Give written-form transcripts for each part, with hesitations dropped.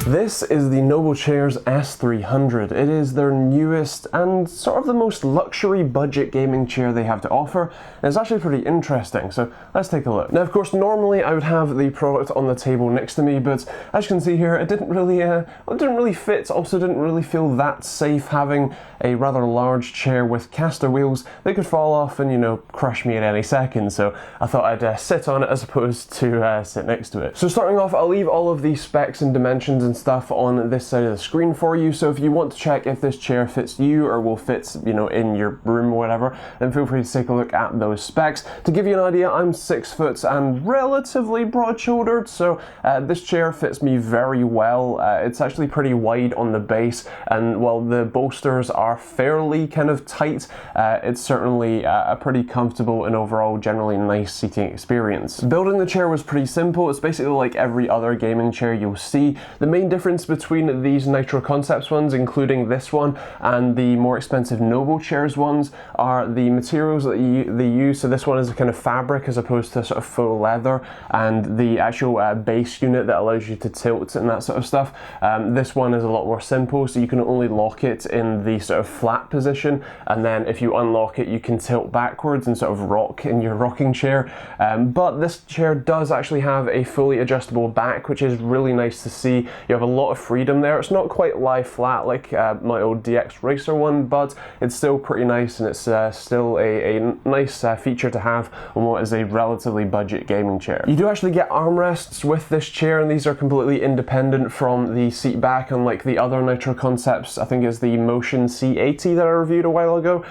This is the Noble Chairs S300. It is their newest and sort of the most luxury budget gaming chair they have to offer. And it's actually pretty interesting, so let's take a look. Now, of course, normally I would have the product on the table next to me, but as you can see here, it didn't really fit. Also, didn't really feel that safe having a rather large chair with caster wheels. They could fall off and, you know, crush me at any second. So I thought I'd sit on it as opposed to sit next to it. So starting off, I'll leave all of these specs and dimensions and stuff on this side of the screen for you. So if you want to check if this chair fits you or will fit, you know, in your room or whatever, then feel free to take a look at those specs. To give you an idea, I'm 6 foot and relatively broad-shouldered, so this chair fits me very well. It's actually pretty wide on the base, and while the bolsters are fairly kind of tight, it's certainly a pretty comfortable and overall generally nice seating experience. Building the chair was pretty simple. It's basically like every other gaming chair you'll see. The main difference between these Nitro Concepts ones, including this one, and the more expensive Noble Chairs ones are the materials that they use. So this one is a kind of fabric as opposed to sort of faux leather, and the actual base unit that allows you to tilt and that sort of stuff. This one is a lot more simple, so you can only lock it in the sort of flat position, and then if you unlock it you can tilt backwards and sort of rock in your rocking chair. But this chair does actually have a fully adjustable back, which is really nice to see. You have a lot of freedom there. It's not quite lie flat like my old DX Racer one, but it's still pretty nice, and it's still a nice feature to have on what is a relatively budget gaming chair. You do actually get armrests with this chair, and these are completely independent from the seat back, unlike the other Nitro Concepts. I think it's the Motion C80 that I reviewed a while ago.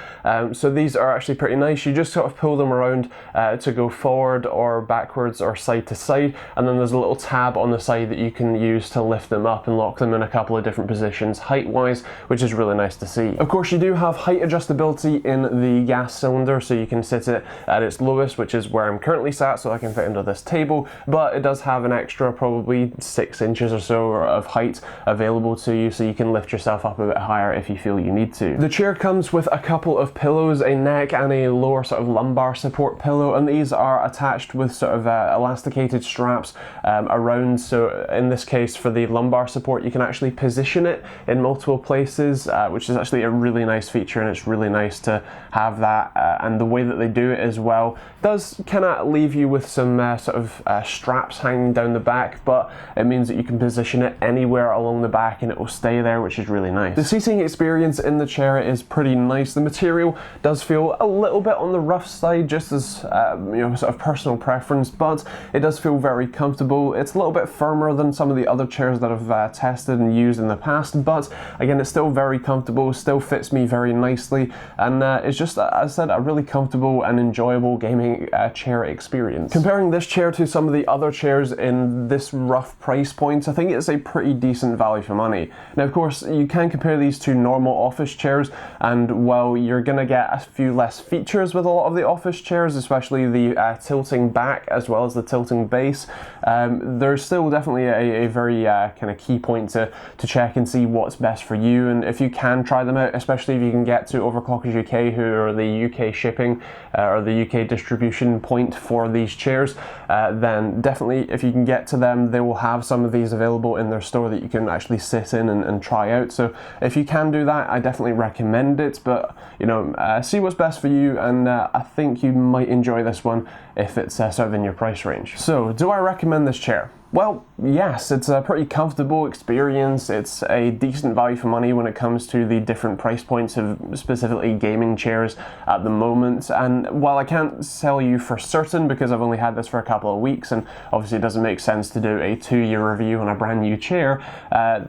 So these are actually pretty nice. You just sort of pull them around to go forward or backwards or side to side, and then there's a little tab on the side that you can use to lift them up and lock them in a couple of different positions height-wise, which is really nice to see. Of course, you do have height adjustability in the gas cylinder, so you can sit it at its lowest, which is where I'm currently sat, so I can fit under this table, but it does have an extra probably 6 inches or so of height available to you, so you can lift yourself up a bit higher if you feel you need to. The chair comes with a couple of pillows, a neck and a lower sort of lumbar support pillow, and these are attached with sort of elasticated straps around. So in this case, for the lumbar support, you can actually position it in multiple places, which is actually a really nice feature, and it's really nice to have that. And the way that they do it as well does kind of leave you with some sort of straps hanging down the back, but it means that you can position it anywhere along the back and it will stay there, which is really nice. The seating experience in the chair is pretty nice. The material does feel a little bit on the rough side, just as you know, sort of personal preference, but it does feel very comfortable. It's a little bit firmer than some of the other chairs that I've tested and used in the past, but again, it's still very comfortable, still fits me very nicely, and it's just, as I said, a really comfortable and enjoyable gaming chair experience. Comparing this chair to some of the other chairs in this rough price point, I think it's a pretty decent value for money. Now, of course, you can compare these to normal office chairs, and while you're gonna get a few less features with a lot of the office chairs, especially the tilting back as well as the tilting base, there's still definitely a very kind of key point to check and see what's best for you. And if you can try them out, especially if you can get to OverclockersUK, who are the UK shipping or the UK distribution point for these chairs, then definitely if you can get to them, they will have some of these available in their store that you can actually sit in and try out. So if you can do that, I definitely recommend it, but you know, see what's best for you, and I think you might enjoy this one if it's sort of in your price range. So do I recommend this chair? Well, yes, it's a pretty comfortable experience. It's a decent value for money when it comes to the different price points of specifically gaming chairs at the moment. And while I can't sell you for certain because I've only had this for a couple of weeks, and obviously it doesn't make sense to do a 2-year review on a brand new chair,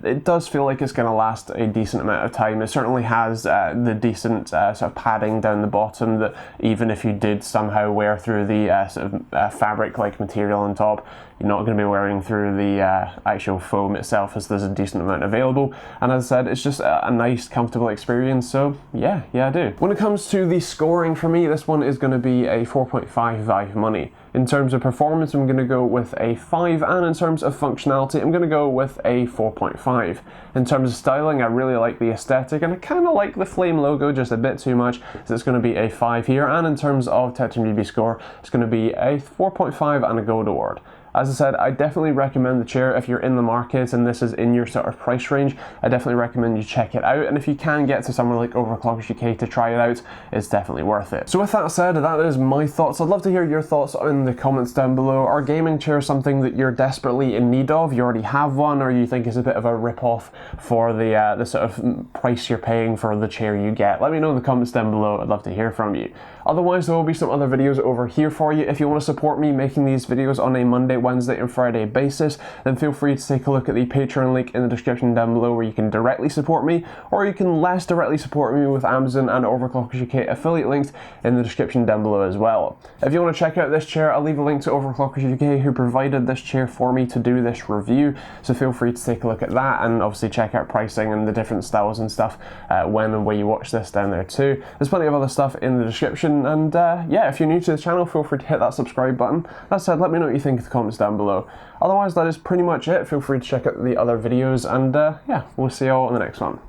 it does feel like it's going to last a decent amount of time. It certainly has the decent sort of padding down the bottom that even if you did somehow wear through the sort of fabric-like material on top, you're not going to be wearing through the actual foam itself, as there's a decent amount available. And as I said, it's just a nice, comfortable experience, so yeah, I do. When it comes to the scoring for me, this one is going to be a 4.5 value for money. In terms of performance, I'm going to go with a 5, and in terms of functionality, I'm going to go with a 4.5. In terms of styling, I really like the aesthetic, and I kind of like the flame logo just a bit too much, so it's going to be a 5 here. And in terms of TechteamGB score, it's going to be a 4.5 and a gold award. As I said, I definitely recommend the chair if you're in the market and this is in your sort of price range. I definitely recommend you check it out, and if you can get to somewhere like Overclockers UK to try it out, it's definitely worth it. So with that said, that is my thoughts. I'd love to hear your thoughts in the comments down below. Are gaming chairs something that you're desperately in need of? You already have one, or you think it's a bit of a rip-off for the sort of price you're paying for the chair you get? Let me know in the comments down below. I'd love to hear from you. Otherwise, there will be some other videos over here for you. If you want to support me making these videos on a Monday, Wednesday and Friday basis, then feel free to take a look at the Patreon link in the description down below, where you can directly support me, or you can less directly support me with Amazon and Overclockers UK affiliate links in the description down below as well. If you want to check out this chair, I'll leave a link to Overclockers UK, who provided this chair for me to do this review, so feel free to take a look at that, and obviously check out pricing and the different styles and stuff when and where you watch this down there too. There's plenty of other stuff in the description, and yeah, if you're new to the channel, feel free to hit that subscribe button. That said, let me know what you think in the comments down below. Otherwise, that is pretty much it. Feel free to check out the other videos, and yeah, we'll see you all in the next one.